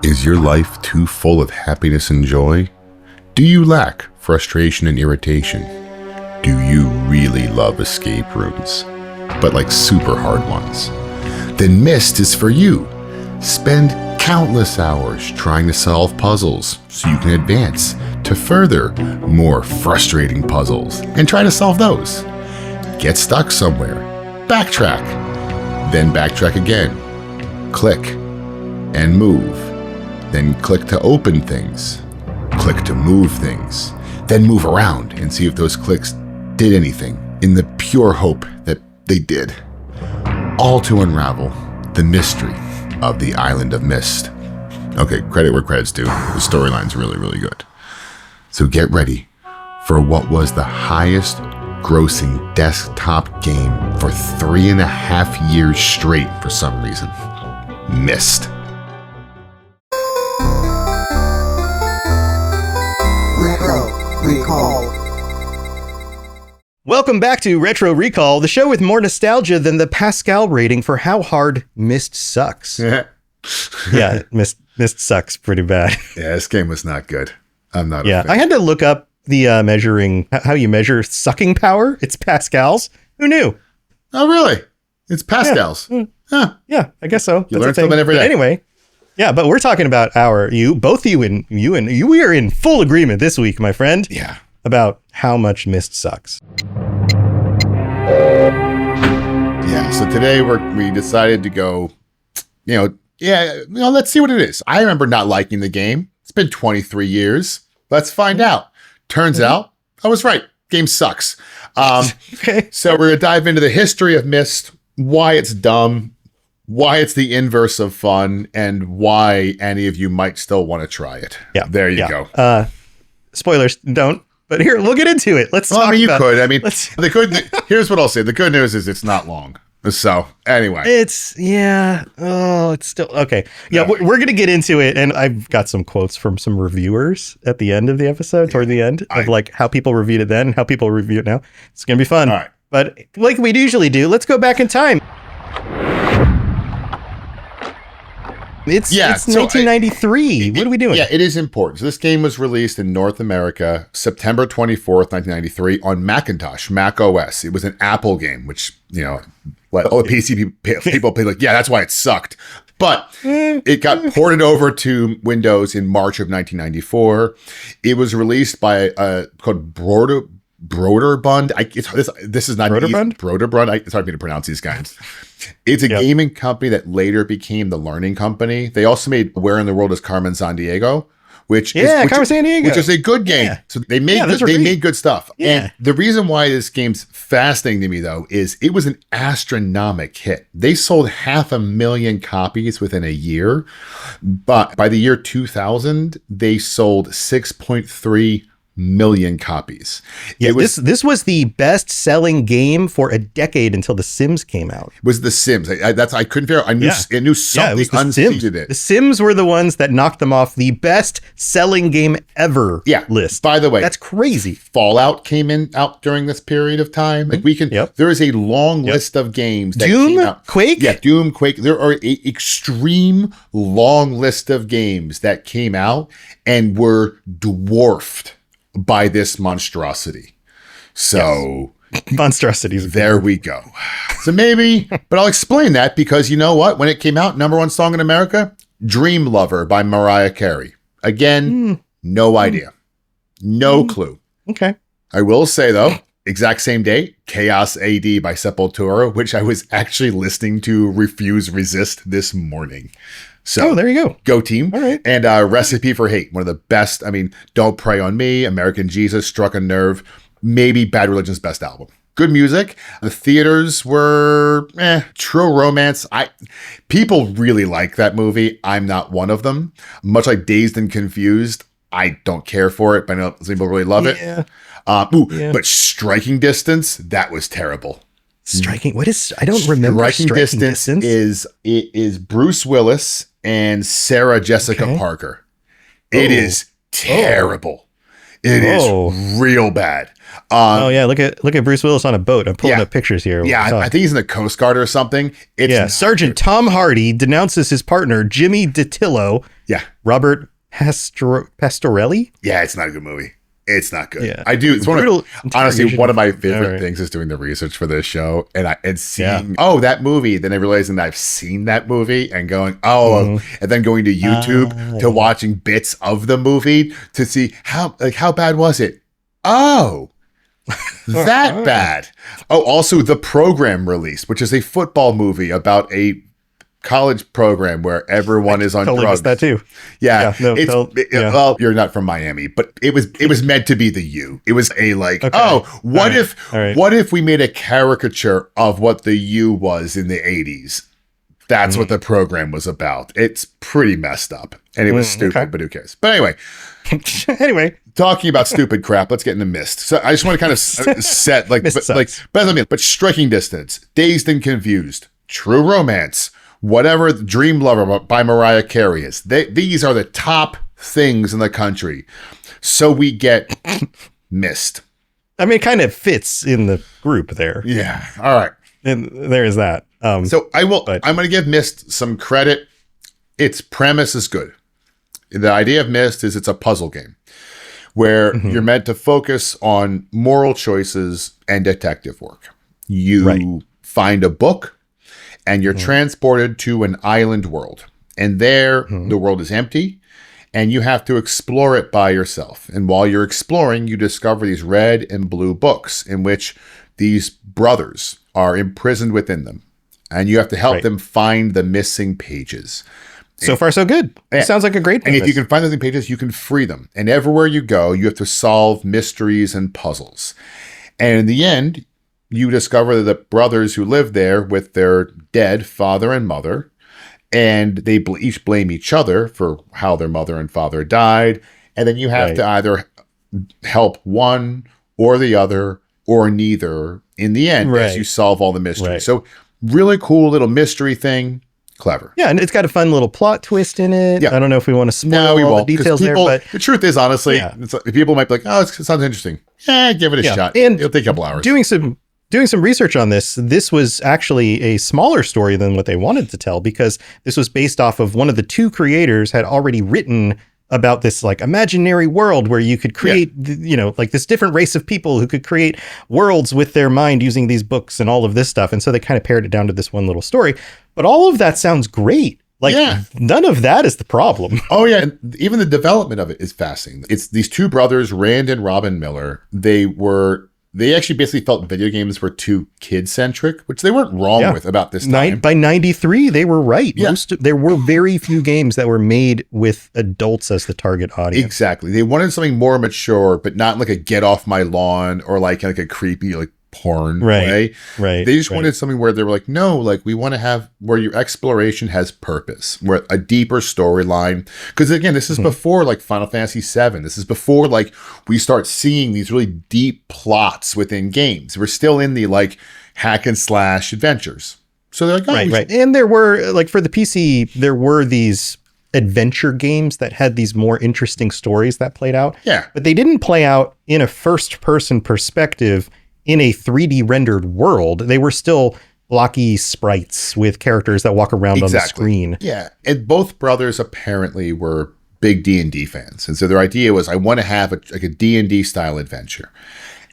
Is your life too full of happiness and joy? Do you lack frustration and irritation? Do you really love escape rooms, but like super hard ones? Then Myst is for you. Spend countless hours trying to solve puzzles so you can advance to further, more frustrating puzzles and try to solve those. Get stuck somewhere, backtrack, then backtrack again. Click and move. Then click to open things. Click to move things. Then move around and see if those clicks did anything in the pure hope that they did. All to unravel the mystery of the Island of Myst. Okay, credit where credit's due. The storyline's really, really good. So get ready for what was the highest grossing desktop game for 3.5 years straight for some reason. Myst. Recall. Welcome back to Retro Recall, the show with more nostalgia than the Pascal rating for how hard Myst sucks. Yeah, Myst sucks pretty bad. Yeah, this game was not good. I'm not a fan. I had to look up the measuring, how you measure sucking power. It's Pascals. Who knew? Oh, really? It's Pascals. Yeah, Huh. yeah, I guess so. You That's learn a thing. something every day. But anyway, yeah, but we're talking about we are in full agreement this week, my friend. Yeah. About how much Myst sucks. Yeah, so today we decided to go, let's see what it is. I remember not liking the game. It's been 23 years. Let's find out. Turns out I was right. Game sucks. Okay. So we're going to dive into the history of Myst, why it's dumb, why it's the inverse of fun, and why any of you might still want to try it. Yeah. There you go. Spoilers, don't. But here, we'll get into it. Let's talk about... you could. I mean, here's what I'll say. The good news is it's not long. So, anyway. It's still... Okay. Yeah, we're going to get into it. And I've got some quotes from some reviewers at the end of the episode, toward the end, of like how people reviewed it then and how people review it now. It's going to be fun. All right. But like we usually do, let's go back in time. It's 1993. What are we doing? Yeah, it is important. So this game was released in North America, September 24th, 1993 on Macintosh, Mac OS. It was an Apple game, which, all the PC people play like, yeah, that's why it sucked. But it got ported over to Windows in March of 1994. It was released by called Broderbund. This is not Broderbund? Broderbund. It's hard for me to pronounce these guys. It's a gaming company that later became the Learning Company. They also made Where in the World is Carmen Sandiego, which is a good game. Yeah. So they made good stuff. Yeah. And the reason why this game's fascinating to me though is it was an astronomical hit. They sold 500,000 copies within a year, but by the year 2000, they sold 6.3 million copies. Yeah, this was the best-selling game for a decade until The Sims came out. It was The Sims. I couldn't figure out. I knew something unseated it. The Sims were the ones that knocked them off the best-selling game ever list. By the way, that's crazy. Fallout came out during this period of time. Like there is a long list of games that came out. Quake? Yeah, Doom, Quake. There are an extreme long list of games that came out and were dwarfed by this monstrosity. So monstrosities. There we go. So maybe, but I'll explain that because you know what? When it came out, #1 song in America, Dream Lover by Mariah Carey. Again, no idea. No clue. Okay. I will say though, exact same day, Chaos AD by Sepultura, which I was actually listening to Refuse Resist this morning. So there you go. Go team. All right. And Recipe for Hate, one of the best. I mean, Don't Pray on Me, American Jesus, Struck a Nerve, maybe Bad Religion's best album. Good music. The theaters were True Romance. People really like that movie. I'm not one of them. Much like Dazed and Confused, I don't care for it, but I know some people really love it. But Striking Distance, that was terrible. What is? I don't remember. Striking Distance is Bruce Willis and Sarah Jessica Parker. It is terrible. It is real bad. Look at Bruce Willis on a boat. I'm pulling up pictures here. Yeah, I think he's in the Coast Guard or something. Sergeant Tom Hardy denounces his partner Jimmy DiTillo Yeah. Robert Pastorelli. Yeah, it's not a good movie. It's not good. Yeah. I do. It's honestly one of my favorite right. things is doing the research for this show and seeing that movie. Then I realizing that I've seen that movie and going and then going to YouTube to watching bits of the movie to see how bad was it. Oh, that bad. Oh, also The Program release, which is a football movie about a college program where everyone is on drugs. That too. Yeah. Well, you're not from Miami, but it was meant to be the U. It was a what if we made a caricature of what the U was in the 80s? That's what the program was about. It's pretty messed up. And it was stupid, but who cares? But anyway. Talking about stupid crap, let's get into Myst. So I just want to kind of set but striking distance, Dazed and Confused, True Romance, whatever Dream Lover by Mariah Carey is. These are the top things in the country. So we get Myst. I mean, it kind of fits in the group there. Yeah. All right. And there is that. So I'm going to give Myst some credit. Its premise is good. The idea of Myst is it's a puzzle game where you're meant to focus on moral choices and detective work. You find a book and you're transported to an island world. And there, the world is empty and you have to explore it by yourself. And while you're exploring, you discover these red and blue books in which these brothers are imprisoned within them. And you have to help them find the missing pages. So far, so good. It sounds like a great premise. And if you can find those pages, you can free them. And everywhere you go, you have to solve mysteries and puzzles. And in the end, you discover the brothers who live there with their dead father and mother. And they each blame each other for how their mother and father died. And then you have to either help one or the other or neither in the end as you solve all the mysteries. So really cool little mystery thing. Clever. Yeah, and it's got a fun little plot twist in it. Yeah. I don't know if we want to spoil all the details there, but the truth is, honestly, people might be like, oh, it sounds interesting. Yeah, give it a shot. And it'll take a couple hours. Doing some research on this was actually a smaller story than what they wanted to tell, because this was based off of one of the two creators had already written about this like imaginary world where you could create, like this different race of people who could create worlds with their mind using these books and all of this stuff. And so they kind of pared it down to this one little story. But all of that sounds great. Like none of that is the problem. Oh yeah. And even the development of it is fascinating. It's these two brothers, Rand and Robin Miller. They actually basically felt video games were too kid-centric, which they weren't wrong with about this time. By 93, they were right. Yeah. There were very few games that were made with adults as the target audience. Exactly. They wanted something more mature, but not like a get off my lawn or like a creepy porn way. Right. They just wanted something where they were like, no, like we want to have where your exploration has purpose, where a deeper storyline. Because again, this is before like Final Fantasy VII. This is before like we start seeing these really deep plots within games. We're still in the like hack and slash adventures. So they're like, right. And there were like for the PC, there were these adventure games that had these more interesting stories that played out. Yeah. But they didn't play out in a first person perspective in a 3D rendered world. They were still blocky sprites with characters that walk around on the screen. Yeah. And both brothers apparently were big D&D fans. And so their idea was, I want to have a D&D style adventure.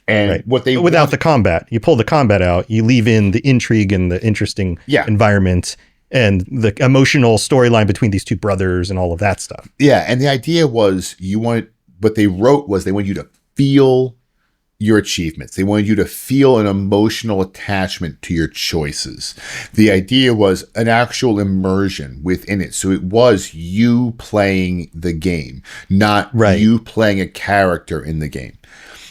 And what they without the combat, you pull the combat out, you leave in the intrigue and the interesting environment and the emotional storyline between these two brothers and all of that stuff. Yeah. And the idea was what they wrote was they want you to feel your achievements. They wanted you to feel an emotional attachment to your choices. The idea was an actual immersion within it. So it was you playing the game, not you playing a character in the game.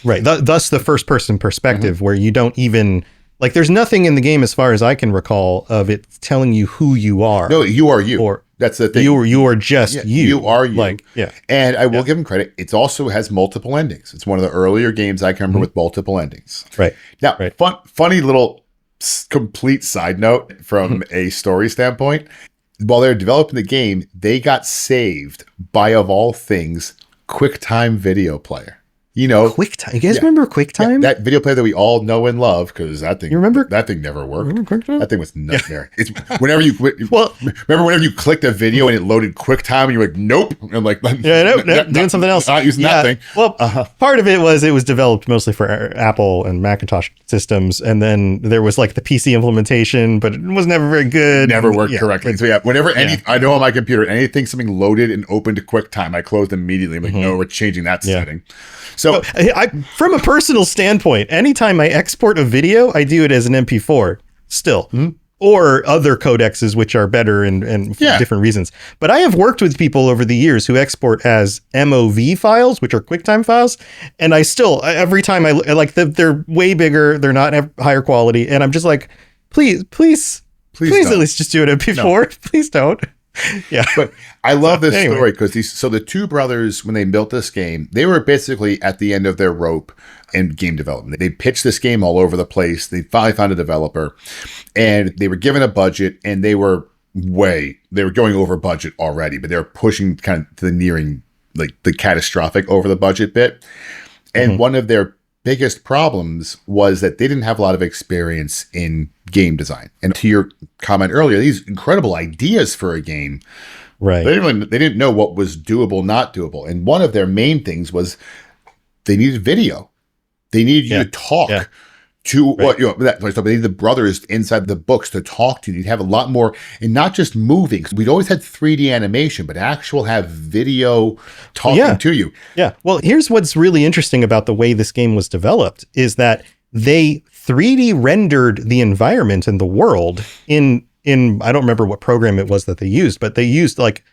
Right. Thus the first person perspective where you don't even like, there's nothing in the game as far as I can recall of it telling you who you are. No, you are you. Or that's the thing. You are just you. You are you. Like, And I will give them credit. It also has multiple endings. It's one of the earlier games I can remember with multiple endings. Right. Now, funny little complete side note from a story standpoint. While they were developing the game, they got saved by, of all things, QuickTime Video Player. You know, QuickTime. You guys remember QuickTime? That video player that we all know and love, because that thing. You remember? That thing never worked. Remember QuickTime? That thing was a nightmare. It's whenever you Well, remember whenever you clicked a video and it loaded QuickTime and you're like, nope. And I'm like, doing something else. Not using that thing. Well, part of it was developed mostly for Apple and Macintosh systems, and then there was like the PC implementation, but it was never very good. Never worked correctly. So whenever I know on my computer, anything something loaded and opened to QuickTime, I closed immediately. I'm like, no, we're changing that setting. So from a personal standpoint, anytime I export a video, I do it as an MP4 still, or other codecs which are better and for different reasons. But I have worked with people over the years who export as MOV files, which are QuickTime files, and I still every time I like they're way bigger, they're not higher quality, and I'm just like, please at least just do it MP4. No. Please don't. Yeah, but I love this story because the two brothers, when they built this game, they were basically at the end of their rope in game development. They pitched this game all over the place. They finally found a developer, and they were given a budget, and they were going over budget already, but they were pushing kind of to the nearing like the catastrophic over the budget bit. And one of their biggest problems was that they didn't have a lot of experience in game design. And to your comment earlier, these incredible ideas for a game, right? They didn't know what was doable, not doable. And one of their main things was they needed video. They needed you to talk to what they needed the brothers inside the books to talk to you. You'd have a lot more, and not just moving. We'd always had 3D animation, but have video talking to you. Yeah. Well, here's what's really interesting about the way this game was developed is that they 3D rendered the environment and the world in I don't remember what program it was that they used, but they used like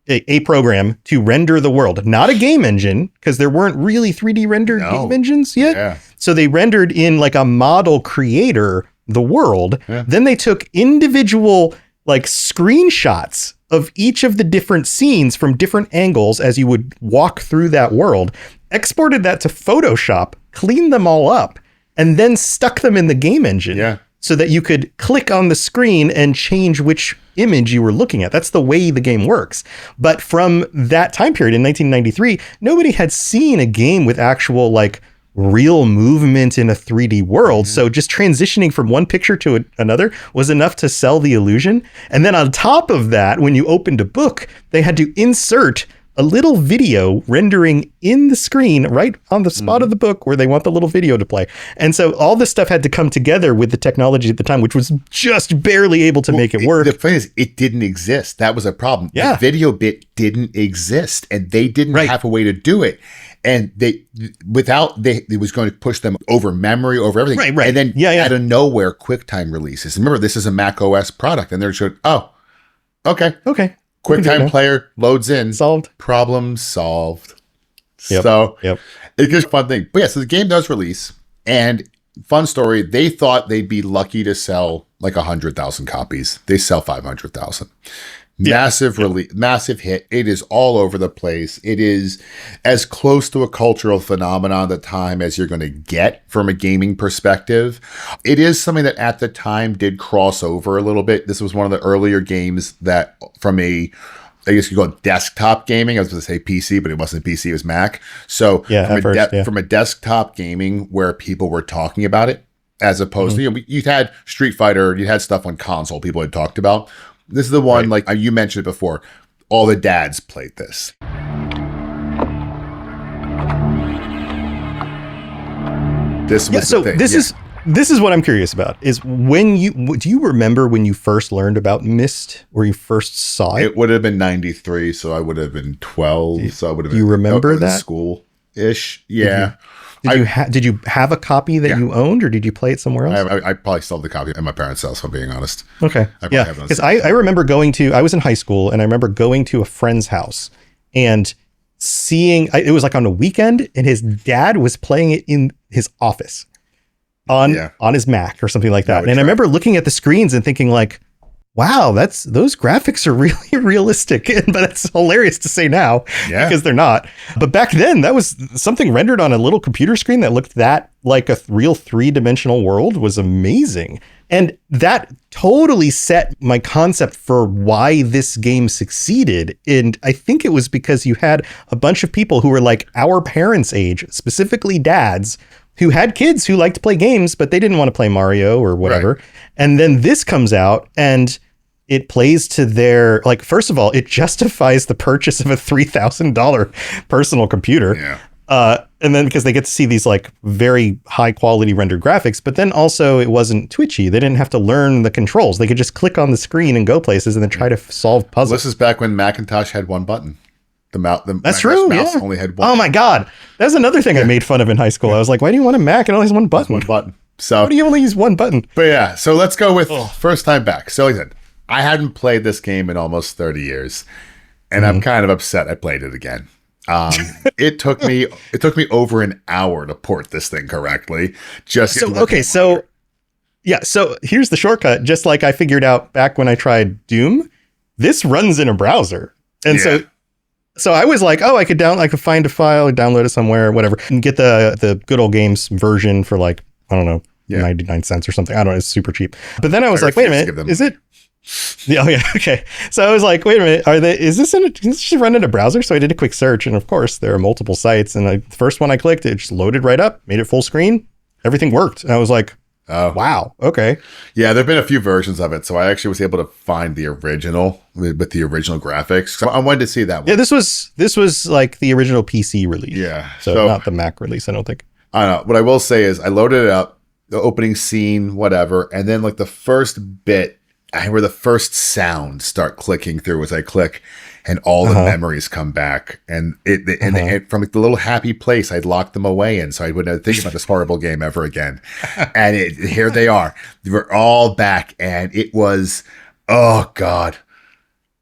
a program to render the world, not a game engine, because there weren't really 3D rendered game engines yet. Yeah. So they rendered in like a model creator the world. Yeah. Then they took individual like screenshots of each of the different scenes from different angles as you would walk through that world, exported that to Photoshop, cleaned them all up, and then stuck them in the game engine. Yeah. So that you could click on the screen and change which image you were looking at. That's the way the game works. But from that time period in 1993, nobody had seen a game with actual like real movement in a 3D world. So just transitioning from one picture to another was enough to sell the illusion. And then on top of that, when you opened a book, they had to insert a little video rendering in the screen right on the spot of the book where they want the little video to play. And so all this stuff had to come together with the technology at the time, which was just barely able to make it work. The thing is, it didn't exist. That was a problem. Yeah. The video bit didn't exist, and they didn't have a way to do it. And it was going to push them over memory, over everything. Right. And then out of nowhere, QuickTime releases. Remember, this is a Mac OS product, and they're just, okay. QuickTime player loads in. Solved. Problem solved. So it's just a fun thing. But so the game does release, and fun story, they thought they'd be lucky to sell like 100,000 copies. They sell 500,000. Massive release, massive hit. It is all over the place. It is as close to a cultural phenomenon at the time as you're going to get from a gaming perspective. It is something that at the time did cross over a little bit. This was one of the earlier games that from I guess you call it desktop gaming. I was going to say PC, but it wasn't PC, it was Mac. So from a desktop gaming where people were talking about it, as opposed to, you'd had Street Fighter, you had stuff on console people had talked about. This is the one, like you mentioned it before, all the dads played this. This was the thing. This is what I'm curious about, is do you remember when you first learned about Myst, or you first saw it? It would have been 93, so I would have been 12. So I would have been. You remember that? School-ish, yeah. Did you have a copy that you owned, or did you play it somewhere else? I probably still have the copy at my parents' house, if I'm being honest. Okay. Because I remember I was in high school, and I remember going to a friend's house and seeing, it was like on a weekend, and his dad was playing it in his office on his Mac or something like that. And I remember looking at the screens and thinking like, wow, those graphics are really realistic. But it's hilarious to say now because they're not. But back then, that was something rendered on a little computer screen that looked that like a real 3-dimensional world was amazing. And that totally set my concept for why this game succeeded. And I think it was because you had a bunch of people who were like our parents' age, specifically dads, who had kids who liked to play games, but they didn't want to play Mario or whatever. Right. And then this comes out and it plays to their, like, first of all, it justifies the purchase of a $3,000 personal computer. Yeah. And then because they get to see these like very high quality rendered graphics, but then also it wasn't twitchy. They didn't have to learn the controls. They could just click on the screen and go places and then try to solve puzzles. Well, this is back when Macintosh had one button. That's true. Mouse only had one. Oh my God. That's another thing I made fun of in high school. I was like, why do you want a Mac? It only has one button. One button. So why do you only use one button? But yeah, so let's go with first time back. So like I said, I hadn't played this game in almost 30 years, and I'm kind of upset I played it again. It took me over an hour to port this thing correctly. So here's the shortcut. Just like I figured out back when I tried Doom, this runs in a browser, and so I was like, I could find a file, download it somewhere, whatever, and get the good old games version for like, I don't know, 99 cents or something. I don't know, it's super cheap. But then I was like, wait a minute, is it? Oh yeah, okay. So I was like, wait a minute, is this just run in a browser? So I did a quick search, and of course there are multiple sites, and the first one I clicked, it just loaded right up, made it full screen, everything worked. And I was like, oh wow, okay. Yeah, there've been a few versions of it, so I actually was able to find the original with the original graphics. So I wanted to see that one. Yeah, this was like the original PC release. Yeah. So not the Mac release, I don't think. I don't know. What I will say is I loaded it up, the opening scene, whatever, and then like the first bit, where the first sounds start clicking through as I click, and all the memories come back, and from like the little happy place I'd locked them away in, so I wouldn't think about this horrible game ever again. And here they are, they were all back, and it was, oh God,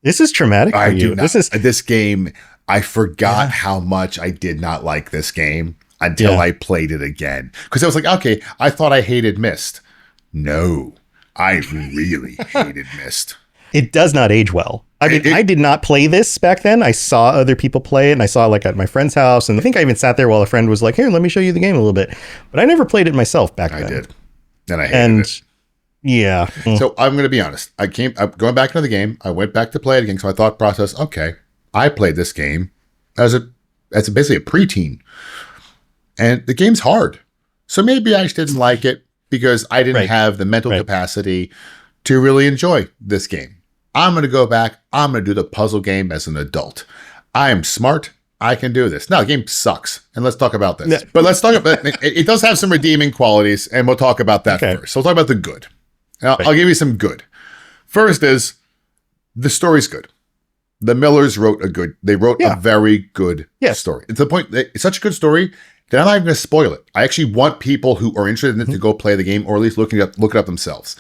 this is traumatic for you. This game. I forgot how much I did not like this game until I played it again, because I was like, okay, I thought I hated Myst. No. I really hated Myst. It does not age well. I mean, I did not play this back then. I saw other people play it, and I saw like at my friend's house, and I think I even sat there while a friend was like, here, let me show you the game a little bit. But I never played it myself back then. I did. And I hated it. Yeah. So I'm going to be honest. I'm going back into the game. I went back to play it again. So my thought process, okay, I played this game as basically a preteen. And the game's hard. So maybe I just didn't like it, because I didn't have the mental capacity to really enjoy this game. I'm going to go back. I'm going to do the puzzle game as an adult. I am smart. I can do this. Now, the game sucks, and let's talk about this. Yeah. But let's talk about it. It does have some redeeming qualities, and we'll talk about that first. So we'll talk about the good. Now, I'll give you some good. First is the story's good. The Millers wrote a very good story. It's the point that it's such a good story that I'm not even going to spoil it. I actually want people who are interested in it to go play the game, or at least look it up themselves.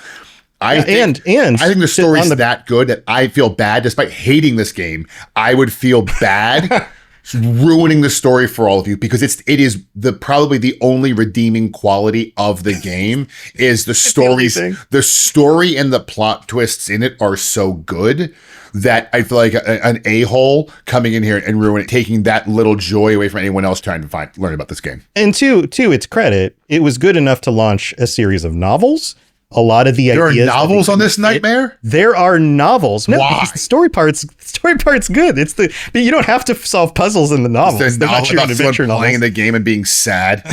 I think the story's that good that I feel bad, despite hating this game. I would feel bad ruining the story for all of you, because it is probably the only redeeming quality of the game is the stories. The story and the plot twists in it are so good that I feel like an a-hole coming in here and ruining it, taking that little joy away from anyone else trying to learn about this game. And to its credit, it was good enough to launch a series of novels. A lot of the ideas. There are novels on this nightmare? There are novels. No, why? The story part's good. But you don't have to solve puzzles in the novels. They're not your adventure novels. Playing the game and being sad.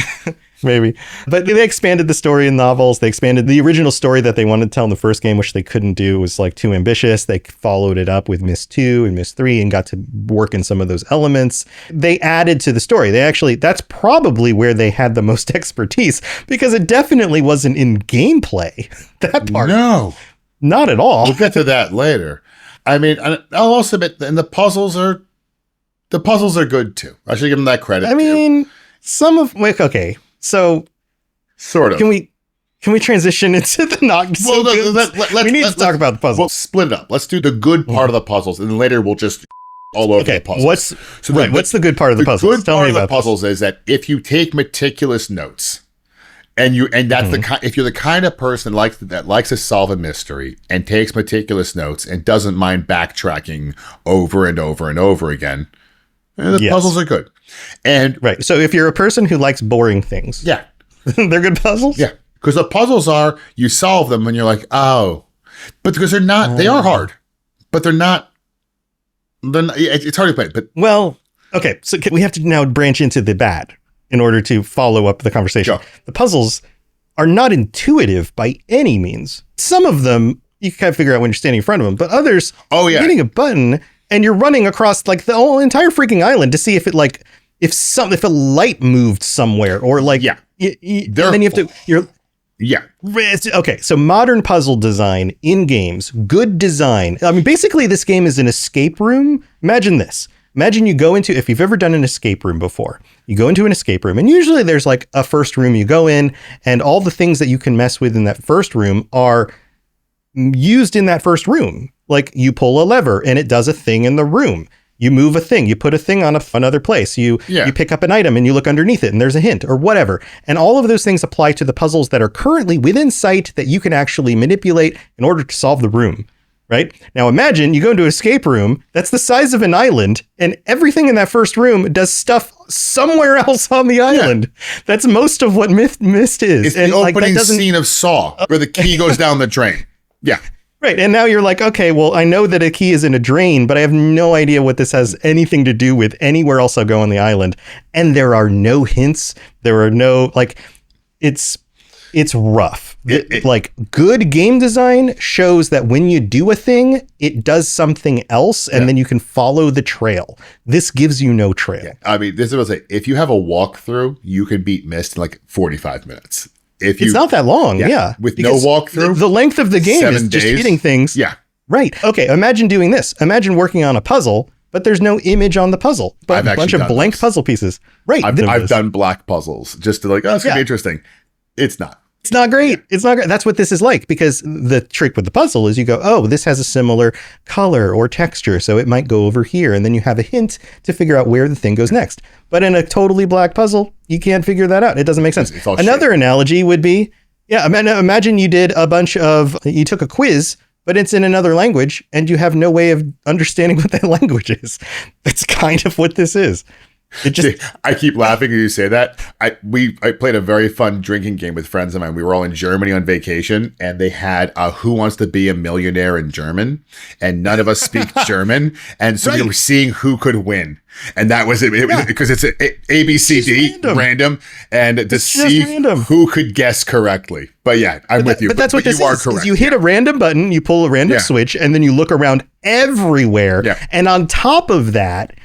Maybe. But they expanded the story in novels. They expanded the original story that they wanted to tell in the first game, which they couldn't do. It was like too ambitious. They followed it up with Myst 2 and Myst 3 and got to work in some of those elements. They added to the story. That's probably where they had the most expertise, because it definitely wasn't in gameplay. That part. No. Not at all. We'll get to that later. I mean, I'll also admit, and the puzzles are good too. I should give them that credit. I mean, okay. So, sort of. Can we transition into the not? Well, we need to talk about the puzzles. We'll split it up. Let's do the good part of the puzzles, and then later we'll just all over the puzzles. What's the good part of the puzzles? The good part of the puzzles is that if you take meticulous notes And that's the kind, if you're the kind of person that likes to solve a mystery and takes meticulous notes and doesn't mind backtracking over and over and over again, the puzzles are good. And right. So if you're a person who likes boring things, yeah, they're good puzzles. Yeah, because the puzzles are, you solve them and you're like, oh, but because they're not, they are hard, but they're not. It's hard to play. But well, okay, so we have to now branch into the bad in order to follow up the conversation. Sure. The puzzles are not intuitive by any means. Some of them you can kind of figure out when you're standing in front of them, but others, you're hitting a button and you're running across like the whole entire freaking island to see if it like if a light moved somewhere or like and then you have to okay, so modern puzzle design in games, good design. I mean, basically this game is an escape room. Imagine this. Imagine you go into, if you've ever done an escape room before, you go into an escape room and usually there's like a first room you go in and all the things that you can mess with in that first room are used in that first room. Like you pull a lever and it does a thing in the room. You move a thing, you put a thing on another place, you pick up an item and you look underneath it and there's a hint or whatever. And all of those things apply to the puzzles that are currently within sight that you can actually manipulate in order to solve the room, right? Now imagine you go into an escape room that's the size of an island and everything in that first room does stuff somewhere else on the island. Yeah. That's most of what Myst is. It's the opening scene of Saw where the key goes down the drain. Yeah. Right. And now you're like, okay, well, I know that a key is in a drain, but I have no idea what this has anything to do with anywhere else I'll go on the island. And there are no hints. There are no, like, it's rough. Like, good game design shows that when you do a thing, it does something else, and then you can follow the trail. This gives you no trail. Yeah. I mean, this is what I say. If you have a walkthrough, you can beat Myst in like 45 minutes. It's not that long, yeah. With no walkthrough. The length of the game is just hitting things. Yeah. Right. Okay, imagine doing this. Imagine working on a puzzle, but there's no image on the puzzle. But a bunch of blank puzzle pieces. Right. I've done black puzzles just to like, oh, it's going to be interesting. It's not. It's not great. It's not great. That's what this is like, because the trick with the puzzle is you go, oh, this has a similar color or texture, so it might go over here. And then you have a hint to figure out where the thing goes next. But in a totally black puzzle, you can't figure that out. It doesn't make sense. Another analogy would be, imagine you did you took a quiz, but it's in another language and you have no way of understanding what that language is. That's kind of what this is. I keep laughing when you say that. I played a very fun drinking game with friends of mine. We were all in Germany on vacation, and they had Who Wants to Be a Millionaire in German, and none of us speak German, and so we were seeing who could win, and that was it. Because it's A B C D random, and to see who could guess correctly. But yeah, I'm with you. But that's what this is. You are correct. You hit a random button, you pull a random switch, and then you look around everywhere, and on top of that,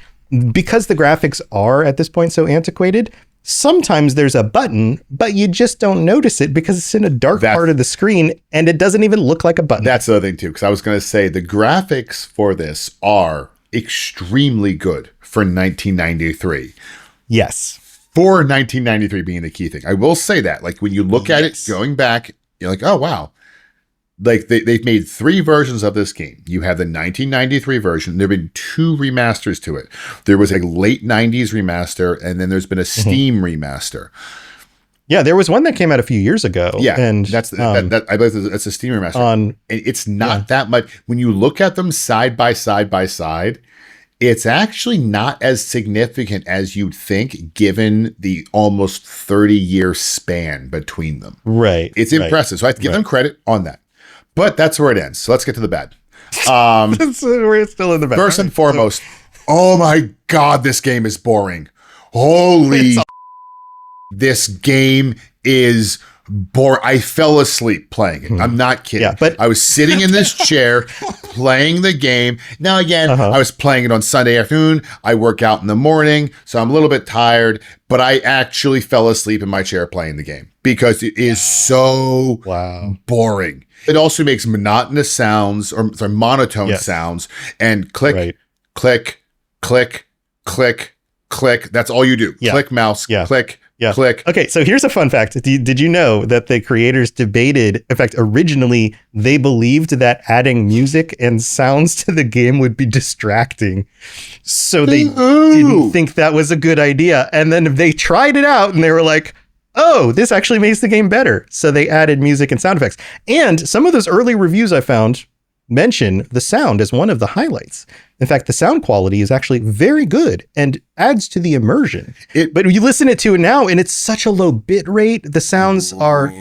because the graphics are at this point so antiquated, sometimes there's a button, but you just don't notice it because it's in a dark part of the screen and it doesn't even look like a button. That's the other thing too, because I was going to say the graphics for this are extremely good for 1993. Yes. For 1993 being the key thing. I will say that, like when you look at it going back, you're like, oh, wow. Like they've made 3 versions of this game. You have the 1993 version. There have been 2 remasters to it. There was a late 90s remaster, and then there's been a Steam remaster. Yeah, there was one that came out a few years ago. Yeah, and I believe it's a Steam remaster. It's not that much. When you look at them side by side by side, it's actually not as significant as you'd think, given the almost 30-year span between them. Right. It's impressive. So I have to give them credit on that. But that's where it ends. So let's get to the bad. We're still in the bad. First and foremost, oh my God, this game is boring. Holy this game is boring. I fell asleep playing it. I'm not kidding. Yeah, but I was sitting in this chair playing the game. Now, again, I was playing it on Sunday afternoon. I work out in the morning, so I'm a little bit tired, but I actually fell asleep in my chair playing the game because it is so boring. It also makes monotonous sounds or monotone sounds and click, click, click, click, click. That's all you do. Click mouse, click, click. Okay, so here's a fun fact. Did you know that the creators debated, in fact, originally they believed that adding music and sounds to the game would be distracting. So they didn't think that was a good idea. And then they tried it out and they were like, oh, this actually makes the game better. So they added music and sound effects. And some of those early reviews I found mention the sound as one of the highlights. In fact, the sound quality is actually very good and adds to the immersion. But you listen to it now, and it's such a low bit rate. The sounds are,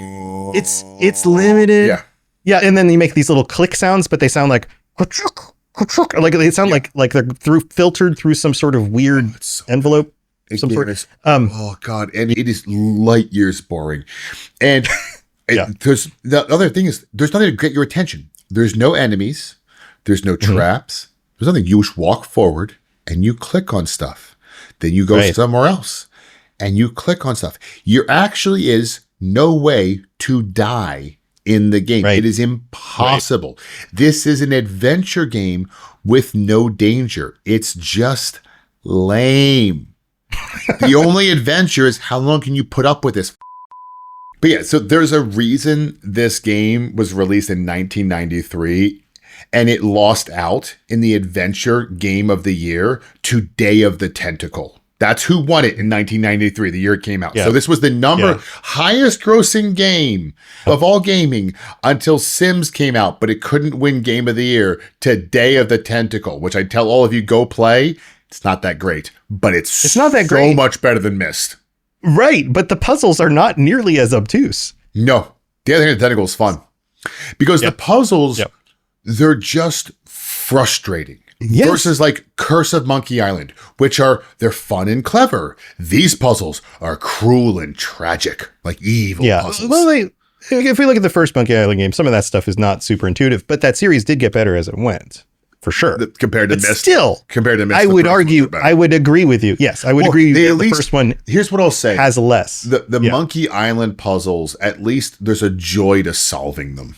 it's limited. Yeah. Yeah, and then you make these little click sounds, but they sound like like they sound like they're filtered through some sort of weird envelope. Some sort. Oh God, and it is light years boring. And there's the other thing is there's nothing to get your attention. There's no enemies. There's no traps. There's nothing. You just walk forward and you click on stuff. Then you go somewhere else and you click on stuff. There actually is no way to die in the game. It is impossible. This is an adventure game with no danger. It's just lame. The only adventure is how long can you put up with this? But yeah, so there's a reason this game was released in 1993 and it lost out in the adventure game of the year to Day of the Tentacle. That's who won it in 1993, the year it came out. So this was the highest grossing game of all gaming until Sims came out, but it couldn't win game of the year to Day of the Tentacle, which I tell all of you, go play. It's not that great, but it's not that great. So much better than Myst. Right, but the puzzles are not nearly as obtuse. No, the other hand, the Tentacle is fun because the puzzles, they're just frustrating. Versus like Curse of Monkey Island, which they're fun and clever. These puzzles are cruel and tragic, like evil puzzles. Well, if we look at the first Monkey Island game, some of that stuff is not super intuitive, but that series did get better as it went. For sure. Compared to Myst. Still, I would argue, I would agree with you. Yes, I would agree that the first one here's what I'll say. Has less. The Monkey Island puzzles, at least there's a joy to solving them.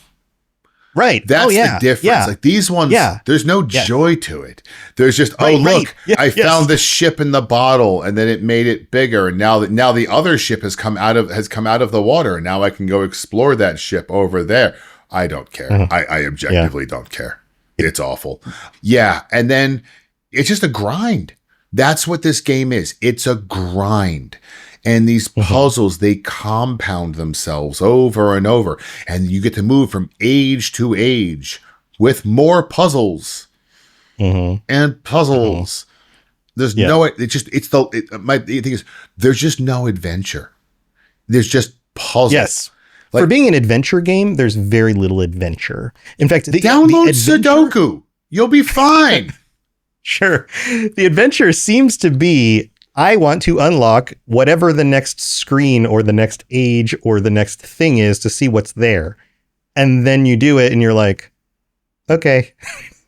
Right. That's the difference. Yeah. Like these ones, there's no joy to it. There's just, look, I found this ship in the bottle and then it made it bigger. And now the other ship has come out of the water. And now I can go explore that ship over there. I don't care. I objectively don't care. It's awful. Yeah. And then it's just a grind. That's what this game is. It's a grind. And these puzzles, they compound themselves over and over. And you get to move from age to age with more puzzles and puzzles. There's my thing is, there's just no adventure. There's just puzzles. Yes. For being an adventure game, there's very little adventure. In fact, download Sudoku. You'll be fine. Sure. The adventure seems to be, I want to unlock whatever the next screen or the next age or the next thing is to see what's there. And then you do it and you're like, okay.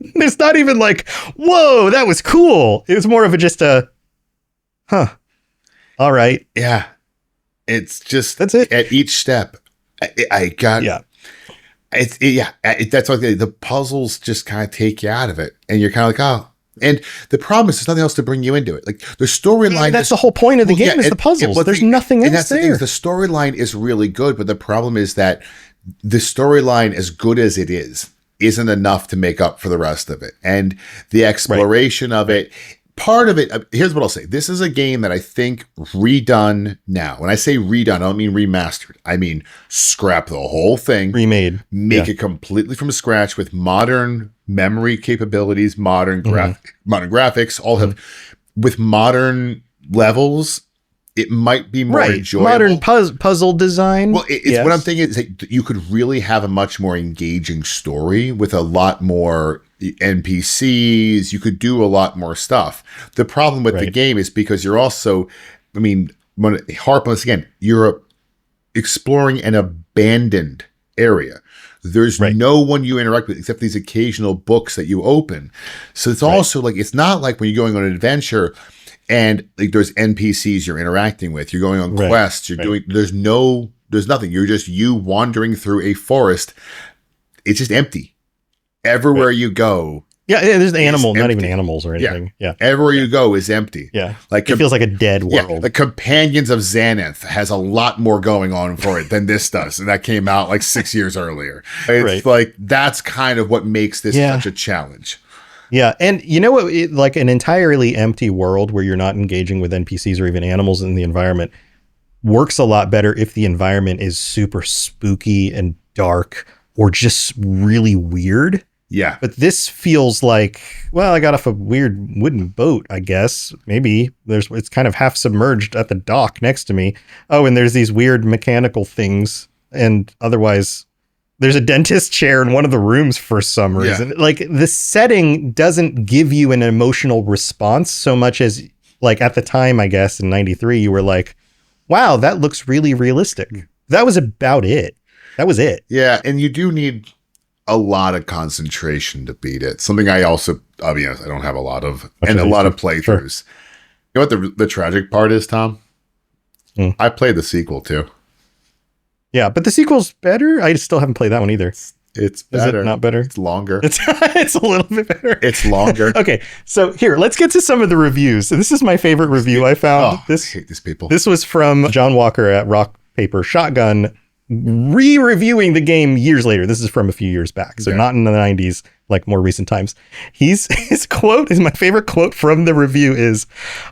It's not even like, whoa, that was cool. It was more of just a, all right. Yeah. It's just, that's it. At each step. That's what the puzzles just kind of take you out of it, and you're kind of like, oh. And the problem is, there's nothing else to bring you into it. Like the storyline. That's the whole point of the game is the puzzles. There's nothing else and that's there. The thing is, the storyline is really good, but the problem is that the storyline, as good as it is, isn't enough to make up for the rest of it, and the exploration of it. Part of it, here's what I'll say. This is a game that I think redone now. When I say redone, I don't mean remastered. I mean scrap the whole thing. Remade. Make it completely from scratch with modern memory capabilities, modern graphics, all have with modern levels. It might be more enjoyable. Modern puzzle design. Well, it's what I'm thinking is that you could really have a much more engaging story with a lot more NPCs. You could do a lot more stuff. The problem with the game is because you're also, when I harp on this again, you're exploring an abandoned area. There's no one you interact with except these occasional books that you open. So it's also like, it's not like when you're going on an adventure and like there's NPCs you're interacting with, you're going on quests, you're doing, there's nothing. You're just you wandering through a forest. It's just empty. Everywhere you go. Yeah, there's animals, not even animals or anything. Yeah. Everywhere you go is empty. Yeah. Like it feels like a dead world. Yeah, the Companions of Xanath has a lot more going on for it than this does. And that came out like 6 years earlier. It's like, that's kind of what makes this such a challenge. Yeah. And you know what, like an entirely empty world where you're not engaging with NPCs or even animals in the environment. works a lot better if the environment is super spooky and dark or just really weird. Yeah. But this feels like, well, I got off a weird wooden boat, I guess. Maybe it's kind of half submerged at the dock next to me. Oh, and there's these weird mechanical things. And otherwise, there's a dentist chair in one of the rooms for some reason. Yeah. Like, the setting doesn't give you an emotional response so much as, like, at the time, I guess, in 93, you were like, wow, that looks really realistic. That was about it. That was it. Yeah. And you do need a lot of concentration to beat it. Something I also, I'll be honest, I don't have a lot of, and a lot of playthroughs. Sure. You know what the tragic part is, Tom? I played the sequel too. Yeah, but the sequel's better. I still haven't played that one either. It's better. Is it not better? It's longer. It's a little bit better. It's longer. Okay, so here, let's get to some of the reviews. This is my favorite review I found. I hate these people. This was from John Walker at Rock, Paper, Shotgun, re-reviewing the game years later. This is from a few years back, so not in the 90s, like more recent times. His quote is my favorite quote from the review is,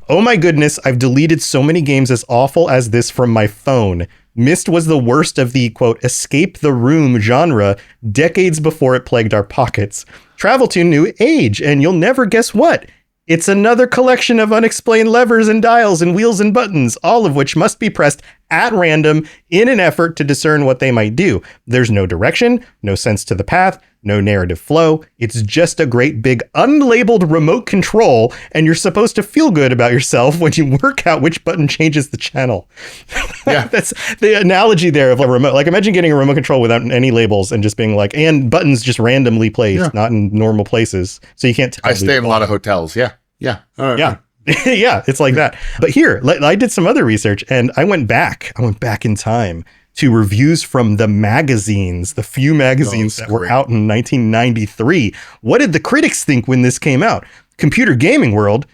"Oh my goodness, I've deleted so many games as awful as this from my phone. Myst was the worst of the, quote, escape the room genre decades before it plagued our pockets. Travel to new age, and you'll never guess what. It's another collection of unexplained levers and dials and wheels and buttons, all of which must be pressed at random in an effort to discern what they might do. There's no direction, no sense to the path, no narrative flow. It's just a great big unlabeled remote control, and you're supposed to feel good about yourself when you work out which button changes the channel." Yeah. That's the analogy there of a remote. Like, imagine getting a remote control without any labels and just being like, and buttons just randomly placed, not in normal places. So you can't tell. I stay in a lot of hotels. Yeah. Yeah. All right. Yeah. Yeah, it's like that. But here, I did some other research, and I went back in time to reviews from the magazines, the few magazines that were out in 1993. What did the critics think when this came out? Computer Gaming World,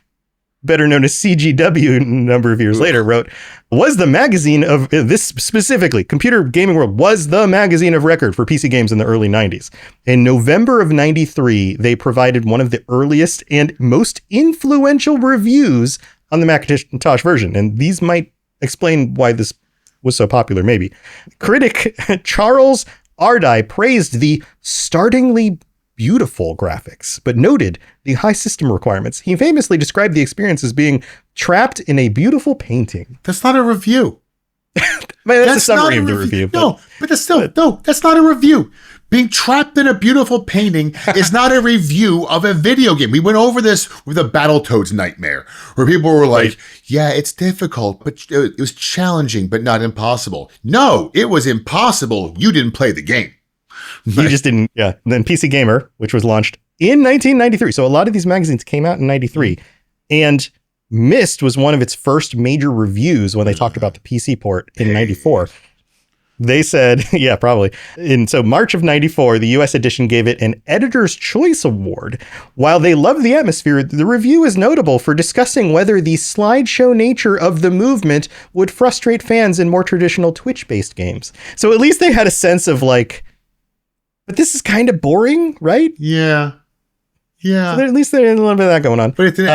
better known as CGW a number of years later, wrote, was the magazine of this specifically, Computer Gaming World was the magazine of record for PC games in the early 90s. In November of 93, they provided one of the earliest and most influential reviews on the Macintosh version. And these might explain why this was so popular, maybe. Critic Charles Ardai praised the startlingly beautiful graphics, but noted the high system requirements. He famously described the experience as being trapped in a beautiful painting. That's not a review. That's a summary of the review. No, but that's still, no, that's not a review. Being trapped in a beautiful painting is not a review of a video game. We went over this with a Battletoads Nightmare, where people were like, yeah, it's difficult, but it was challenging, but not impossible. No, it was impossible. You didn't play the game. You just didn't. Yeah. And then PC Gamer, which was launched in 1993. So a lot of these magazines came out in 93. And Myst was one of its first major reviews when they talked about the PC port in 94. They said, yeah, probably. And so March of 94, the US edition gave it an Editor's Choice Award. While they loved the atmosphere, the review is notable for discussing whether the slideshow nature of the movement would frustrate fans in more traditional Twitch-based games. So at least they had a sense of like, but this is kind of boring, right? Yeah. Yeah. So at least there's a little bit of that going on. But it's an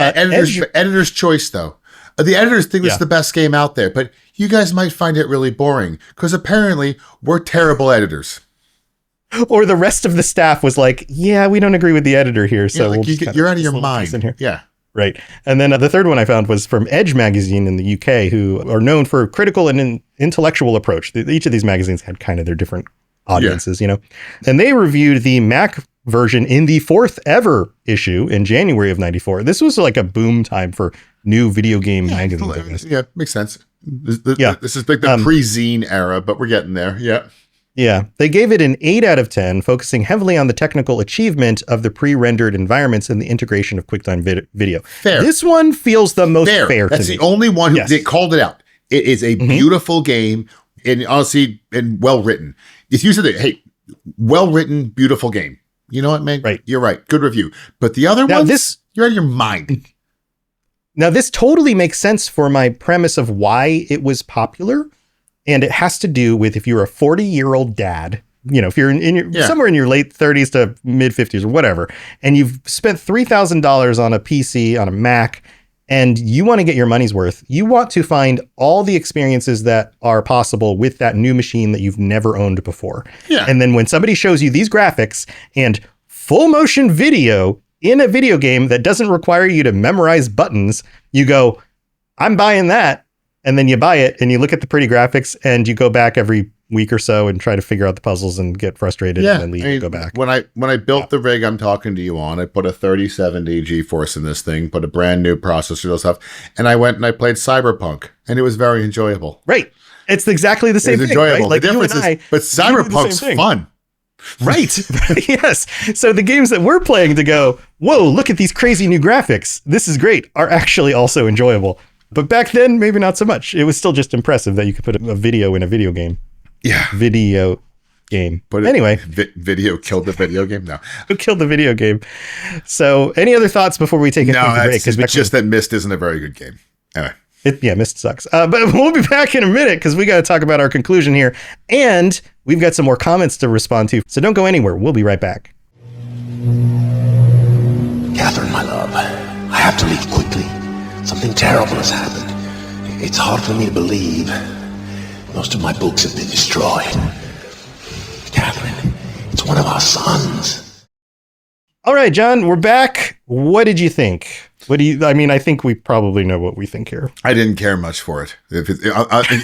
editor's choice, though. The editors think it's the best game out there, but you guys might find it really boring because apparently we're terrible editors. Or the rest of the staff was like, yeah, we don't agree with the editor here. So you're out of your mind. In here. Yeah. Right. And then the third one I found was from Edge magazine in the UK, who are known for a critical and intellectual approach. Each of these magazines had kind of their different audiences, you know, and they reviewed the Mac version in the fourth ever issue in January of 94. This was like a boom time for new video game magazines. Yeah, makes sense. This is like the pre-zine era, but we're getting there. Yeah. Yeah. They gave it an 8 out of 10, focusing heavily on the technical achievement of the pre-rendered environments and the integration of QuickTime video. Fair. This one feels the most fair to me. That's the only one who they called it out. It is a beautiful game and honestly, and well written. If you said that, hey, well written, beautiful game. You know what, man? Right. You're right. Good review. But the other one, you're out of your mind. Now, this totally makes sense for my premise of why it was popular. And it has to do with if you're a 40-year-old dad, you know, if you're somewhere in your late 30s to mid 50s or whatever, and you've spent $3,000 on a PC, on a Mac, and you want to get your money's worth. You want to find all the experiences that are possible with that new machine that you've never owned before. Yeah. And then when somebody shows you these graphics and full motion video in a video game that doesn't require you to memorize buttons, you go, I'm buying that. And then you buy it and you look at the pretty graphics and you go back every week or so and try to figure out the puzzles and get frustrated and then leave and go back. When I built the rig I'm talking to you on, I put a 3070 GeForce in this thing, put a brand new processor and stuff, and I went and I played Cyberpunk, and it was very enjoyable. Right. It's exactly the same thing. Enjoyable. Right? Like the difference is, but Cyberpunk's fun. Right. Yes. So the games that we're playing to go, whoa, look at these crazy new graphics. This is great, are actually also enjoyable. But back then, maybe not so much. It was still just impressive that you could put a video in a video game. Yeah. Video game. But anyway. Video killed the video game? No. Who killed the video game? So any other thoughts before we take a quick break? It's just that Myst isn't a very good game. Anyway. Myst sucks. But we'll be back in a minute because we got to talk about our conclusion here. And we've got some more comments to respond to. So don't go anywhere. We'll be right back. Catherine, my love, I have to leave quickly. Something terrible has happened. It's hard for me to believe. Most of my books have been destroyed. Catherine, it's one of our sons. All right, John, we're back. What did you think? I think we probably know what we think here. I didn't care much for it. In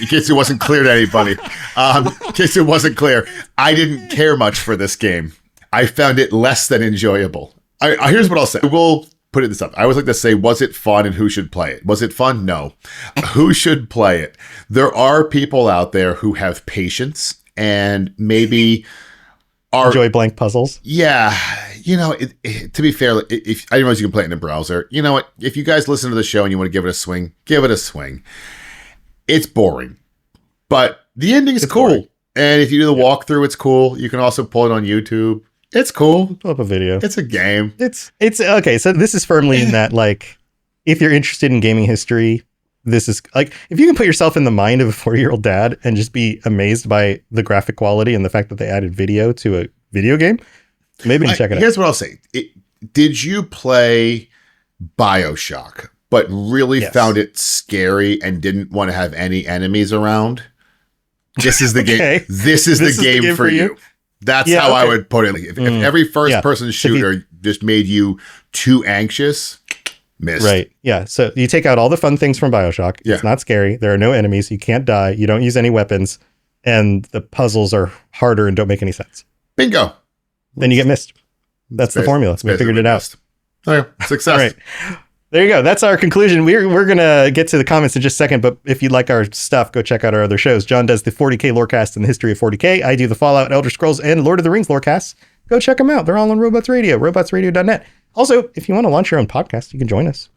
case it wasn't clear to anybody. In case it wasn't clear, I didn't care much for this game. I found it less than enjoyable. Here's what I'll say. We'll put it this up. I always like to say, was it fun and who should play it? Was it fun? No. Who should play it? There are people out there who have patience and maybe enjoy blank puzzles. Yeah. To be fair, if I realize you can play it in a browser, you know what? If you guys listen to the show and you want to give it a swing, give it a swing. It's boring, but the ending is cool. Boring. And if you do the walkthrough, it's cool. You can also pull it on YouTube. It's cool. Pull up a video. It's a game. It's okay. So this is firmly in that, like, if you're interested in gaming history, this is like, if you can put yourself in the mind of a 40-year-old dad and just be amazed by the graphic quality and the fact that they added video to a video game, maybe check it out. Here's what I'll say. Did you play BioShock, but really found it scary and didn't want to have any enemies around? This is the game. This is the game for you. That's how I would put it. If every first-person shooter just made you too anxious, Myst. Right. Yeah. So you take out all the fun things from BioShock. Yeah. It's not scary. There are no enemies. You can't die. You don't use any weapons. And the puzzles are harder and don't make any sense. Bingo. Then you get Myst. That's the formula. We figured it out. Okay. Success. All right. There you go. That's our conclusion. We're going to get to the comments in just a second, but if you'd like our stuff, go check out our other shows. John does the 40K Lorecast and the history of 40K. I do the Fallout, Elder Scrolls, and Lord of the Rings Lorecasts. Go check them out. They're all on Robots Radio, robotsradio.net. Also, if you want to launch your own podcast, you can join us.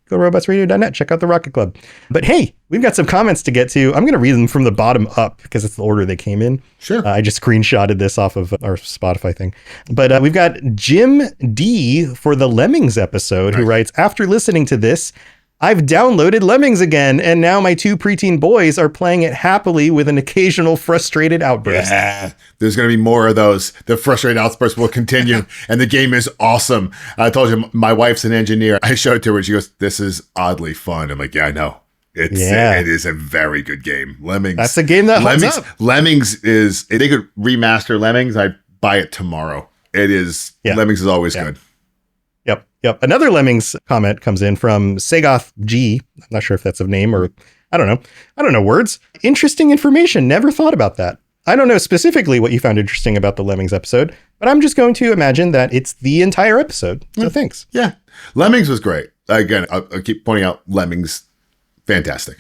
Go to robotsradio.net. Check out the Rocket Club. But hey, we've got some comments to get to. I'm going to read them from the bottom up because it's the order they came in. Sure. I just screenshotted this off of our Spotify thing. But we've got Jim D for the Lemmings episode who writes, after listening to this, I've downloaded Lemmings again, and now my two preteen boys are playing it happily with an occasional frustrated outburst. Yeah, there's going to be more of those. The frustrated outbursts will continue, and the game is awesome. I told you, my wife's an engineer. I showed it to her, she goes, this is oddly fun. I'm like, yeah, I know. It is a very good game. Lemmings. That's a game that holds up. Lemmings is, if they could remaster Lemmings, I'd buy it tomorrow. It is, Lemmings is always good. Yep. Another Lemmings comment comes in from Sagoth G. I'm not sure if that's a name or I don't know words. Interesting information. Never thought about that. I don't know specifically what you found interesting about the Lemmings episode, but I'm just going to imagine that it's the entire episode. So thanks. Yeah. Lemmings was great. Again, I'll keep pointing out Lemmings. Fantastic.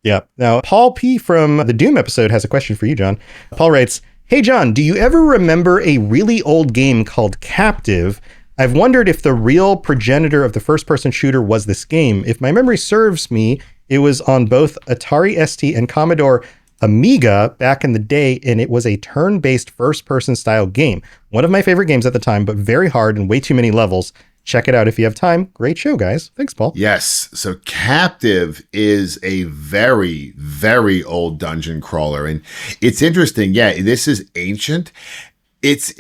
Yeah. Now, Paul P. from the Doom episode has a question for you, John. Paul writes, hey, John, do you ever remember a really old game called Captive? I've wondered if the real progenitor of the first-person shooter was this game. If my memory serves me, it was on both Atari ST and Commodore Amiga back in the day, and it was a turn-based first-person style game. One of my favorite games at the time, but very hard and way too many levels. Check it out if you have time. Great show, guys. Thanks, Paul. Yes. So Captive is a very, very old dungeon crawler, and it's interesting. Yeah, this is ancient. It's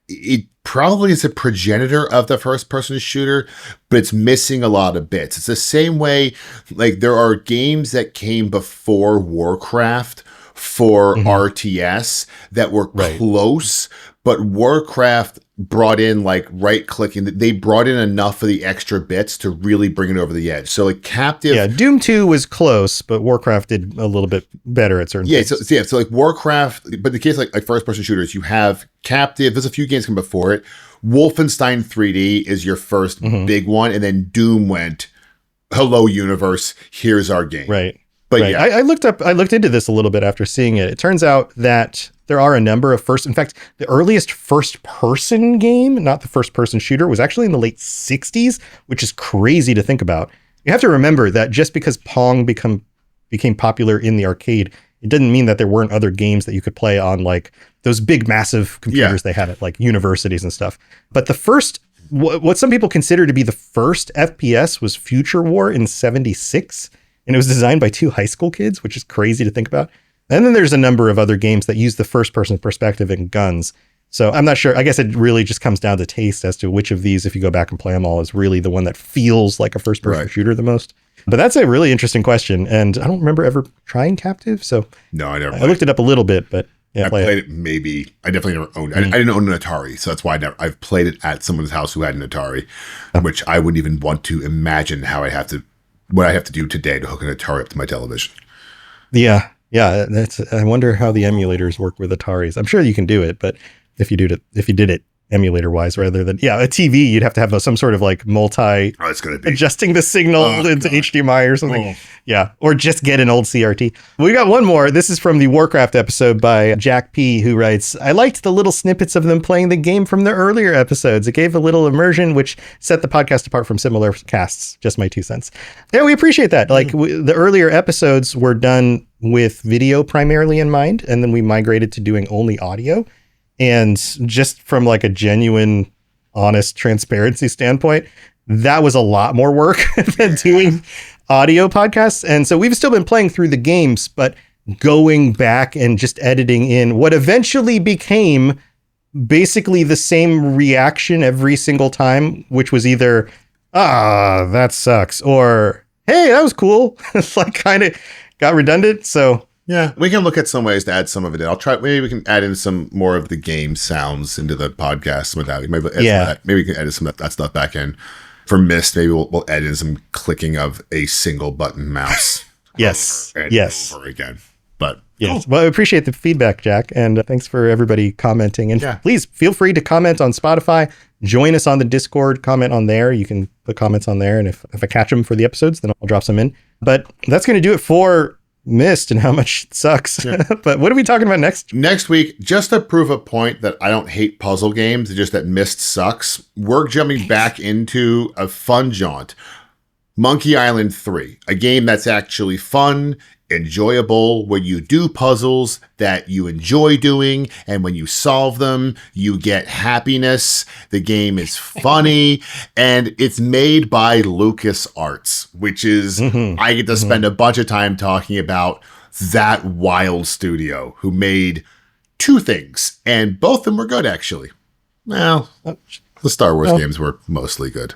it probably is a progenitor of the first-person shooter, but it's missing a lot of bits. It's the same way, like, there are games that came before Warcraft for RTS that were close, but Warcraft brought in, like, right-clicking. They brought in enough of the extra bits to really bring it over the edge. So, like, Captive... Yeah, Doom 2 was close, but Warcraft did a little bit better at certain things. So like, Warcraft... But in the case like first-person shooters, you have Captive. There's a few games come before it. Wolfenstein 3D is your first big one, and then Doom went, hello, universe, here's our game. Right. But right. yeah. I looked into this a little bit after seeing it. It turns out that there are a number of in fact, the earliest first-person game, not the first-person shooter, was actually in the late 60s, which is crazy to think about. You have to remember that just because Pong became popular in the arcade, it didn't mean that there weren't other games that you could play on, like, those big, massive computers they had at, like, universities and stuff. But the first, what some people consider to be the first FPS was Future War in 76. And it was designed by 2 high school kids, which is crazy to think about. And then there's a number of other games that use the first-person perspective in guns. So I'm not sure. I guess it really just comes down to taste as to which of these, if you go back and play them all, is really the one that feels like a first-person shooter the most. But that's a really interesting question. And I don't remember ever trying Captive. So no, I never. I looked it up a little bit, but yeah, I played it maybe. I definitely never owned it. I didn't own an Atari, so that's why I've played it at someone's house who had an Atari, which I wouldn't even want to imagine what I have to do today to hook an Atari up to my television. Yeah. I wonder how the emulators work with Ataris. I'm sure you can do it, but if you did it emulator wise, rather than a TV, you'd have to have some sort of like it's going to be adjusting the signal into HDMI or something. Yeah, or just get an old CRT. We got one more. This is from the Warcraft episode by Jack P, who writes, I liked the little snippets of them playing the game from the earlier episodes. It gave a little immersion, which set the podcast apart from similar casts. Just my 2 cents. Yeah, we appreciate that. Like, the earlier episodes were done with video primarily in mind, and then we migrated to doing only audio. And just from like a genuine, honest transparency standpoint, that was a lot more work than doing audio podcasts. And so we've still been playing through the games, but going back and just editing in what eventually became basically the same reaction every single time, which was either, that sucks, or, hey, that was cool. It's like kind of got redundant. So yeah, we can look at some ways to add some of it in. I'll try. Maybe we can add in some more of the game sounds into the podcast with that. Maybe we can edit some of that stuff back in. For Myst, maybe we'll edit in some clicking of a single button mouse. Yes. Over again. But yes. Well, I appreciate the feedback, Jack. And thanks for everybody commenting. And please feel free to comment on Spotify. Join us on the Discord. Comment on there. You can put comments on there. And if I catch them for the episodes, then I'll drop some in. But that's going to do it for Myst and how much it sucks. Yeah. But what are we talking about next? Next week, just to prove a point that I don't hate puzzle games, just that Myst sucks, we're jumping back into a fun jaunt. Monkey Island 3, a game that's actually fun, enjoyable, where you do puzzles that you enjoy doing, and when you solve them, you get happiness. The game is funny, and it's made by LucasArts, which is, I get to spend a bunch of time talking about that wild studio who made 2 things, and both of them were good, actually. Well, the Star Wars games were mostly good.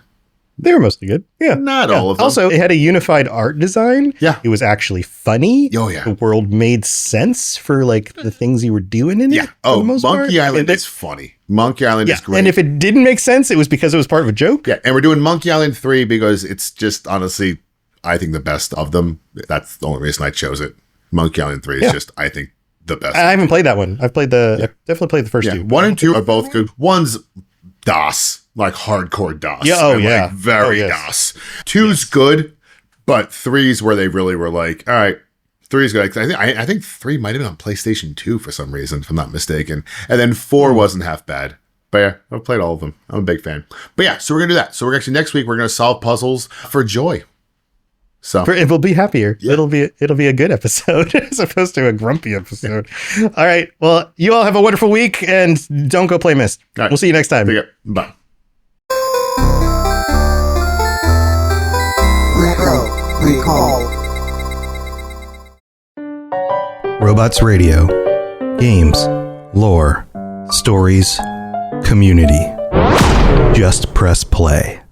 They were mostly good. Yeah. Not all of them. Also, it had a unified art design. Yeah. It was actually funny. Oh, yeah. The world made sense for like the things you were doing in it. Yeah. Oh, Monkey Island is funny. Monkey Island is great. And if it didn't make sense, it was because it was part of a joke. Yeah. And we're doing Monkey Island 3 because it's just, honestly, I think the best of them. That's the only reason I chose it. Monkey Island 3 is just, I think, the best. I haven't played that one. I definitely played the first 2. 1 and 2 are both good. One's DOS. Like hardcore DOS. Yeah, Like very DOS. 2's good, but 3's where they really were like, all right, 3's good. I think 3 might have been on PlayStation 2 for some reason, if I'm not mistaken. And then 4 wasn't half bad. But yeah, I've played all of them. I'm a big fan. But yeah, so we're going to do that. So we're actually next week, we're going to solve puzzles for joy. So it will be happier. Yeah. It'll be a good episode as opposed to a grumpy episode. Yeah. All right. Well, you all have a wonderful week and don't go play Myst. Right. We'll see you next time. Bye. Recall. Robots Radio. Games, lore, stories, Community. Just press play.